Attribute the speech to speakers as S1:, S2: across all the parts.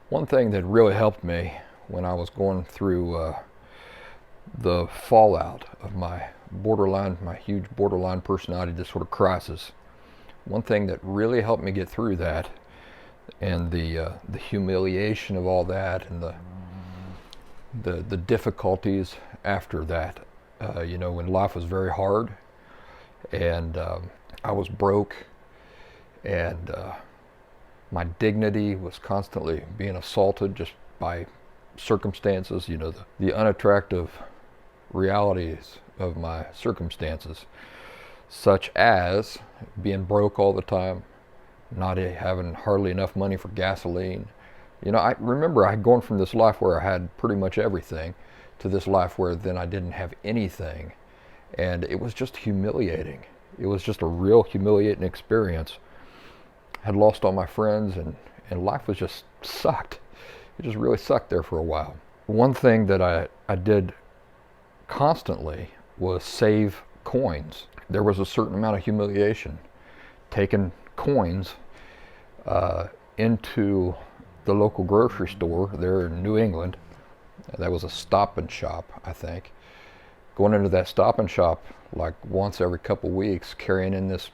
S1: One thing that really helped me when I was going through the fallout of my huge borderline personality disorder crisis, one thing that really helped me get through that, and the humiliation of all that, and the difficulties after that, when life was very hard, and I was broke, and my dignity was constantly being assaulted just by circumstances, the unattractive realities of my circumstances, such as being broke all the time, not having hardly enough money for gasoline. I remember I had gone from this life where I had pretty much everything to this life where then I didn't have anything. And it was just humiliating. It was just a real humiliating experience. Had lost all my friends, and life was just sucked. It just really sucked there for a while. One thing that I did constantly was save coins. There was a certain amount of humiliation taking coins into the local grocery store there in New England. That was a Stop and Shop, I think. Going into that Stop and Shop like once every couple weeks, carrying in this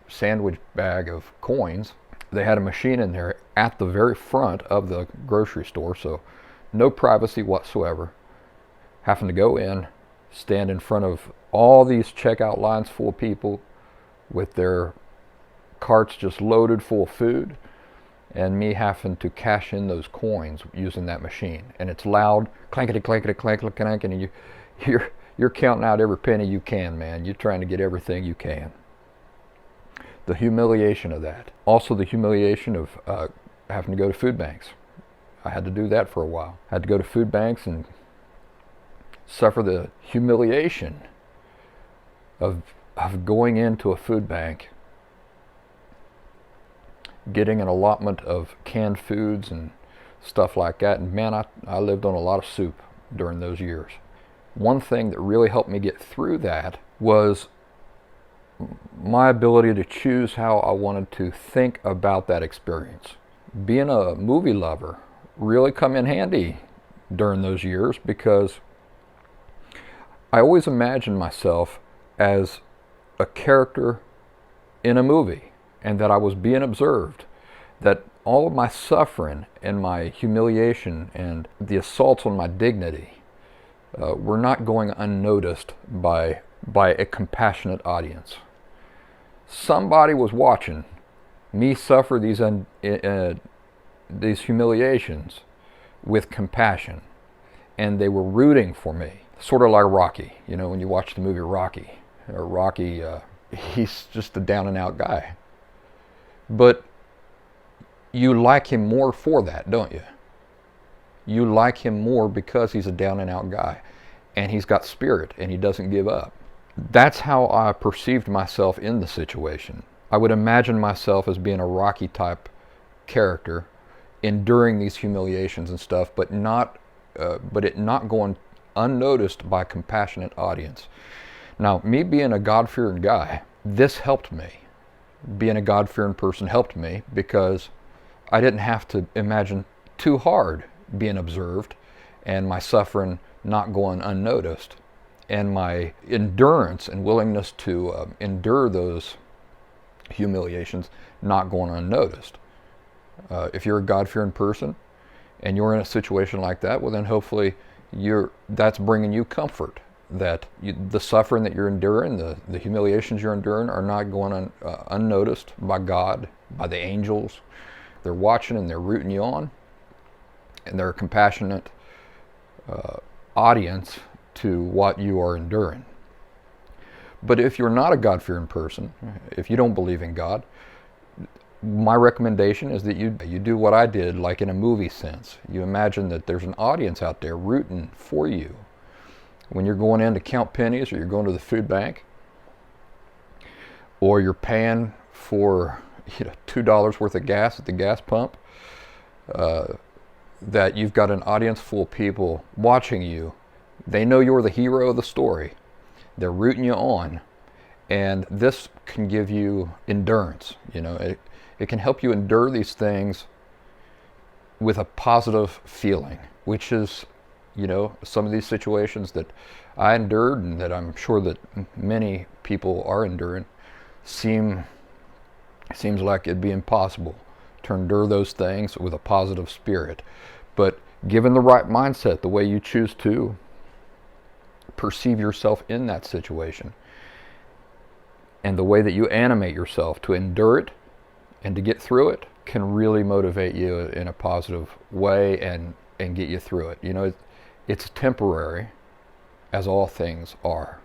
S1: sandwich bag of coins. They had a machine in there at the very front of the grocery store, so no privacy whatsoever. Having to go in, stand in front of all these checkout lines full of people with their carts just loaded full of food, and me having to cash in those coins using that machine. And it's loud, clankety clankety clankety clankety, and you're counting out every penny you can, man. You're trying to get everything you can. The humiliation of that. Also the humiliation of having to go to food banks. I had to do that for a while. I had to go to food banks and suffer the humiliation of going into a food bank, getting an allotment of canned foods and stuff like that. And man, I lived on a lot of soup during those years. One thing that really helped me get through that was my ability to choose how I wanted to think about that experience. Being a movie lover really come in handy during those years, because I always imagined myself as a character in a movie, and that I was being observed, that all of my suffering and my humiliation and the assaults on my dignity were not going unnoticed by a compassionate audience. Somebody was watching me suffer these humiliations with compassion, and they were rooting for me, sort of like Rocky. When you watch the movie Rocky, he's just a down and out guy, but you like him more for that, don't you? You like him more because he's a down and out guy, and he's got spirit, and he doesn't give up. That's how I perceived myself in the situation. I would imagine myself as being a Rocky type character, enduring these humiliations and stuff, but it not going unnoticed by a compassionate audience. Now, me being a God-fearing guy, this helped me. Being a God-fearing person helped me, because I didn't have to imagine too hard being observed, and my suffering not going unnoticed, and my endurance and willingness to endure those humiliations not going unnoticed. If you're a God-fearing person and you're in a situation like that, well then hopefully that's bringing you comfort, that the suffering that you're enduring, the humiliations you're enduring are not going unnoticed by God, by the angels. They're watching and they're rooting you on, and they're a compassionate audience to what you are enduring. But if you're not a God-fearing person, if you don't believe in God, my recommendation is that you do what I did, like in a movie sense. You imagine that there's an audience out there rooting for you. When you're going in to count pennies, or you're going to the food bank, or you're paying for $2 worth of gas at the gas pump, that you've got an audience full of people watching you. They know you're the hero of the story. They're rooting you on, and this can give you endurance. It can help you endure these things with a positive feeling, which is, some of these situations that I endured and that I'm sure that many people are enduring seems like it'd be impossible to endure those things with a positive spirit. But given the right mindset, the way you choose to perceive yourself in that situation, and the way that you animate yourself to endure it and to get through it, can really motivate you in a positive way and get you through it. It's temporary, as all things are.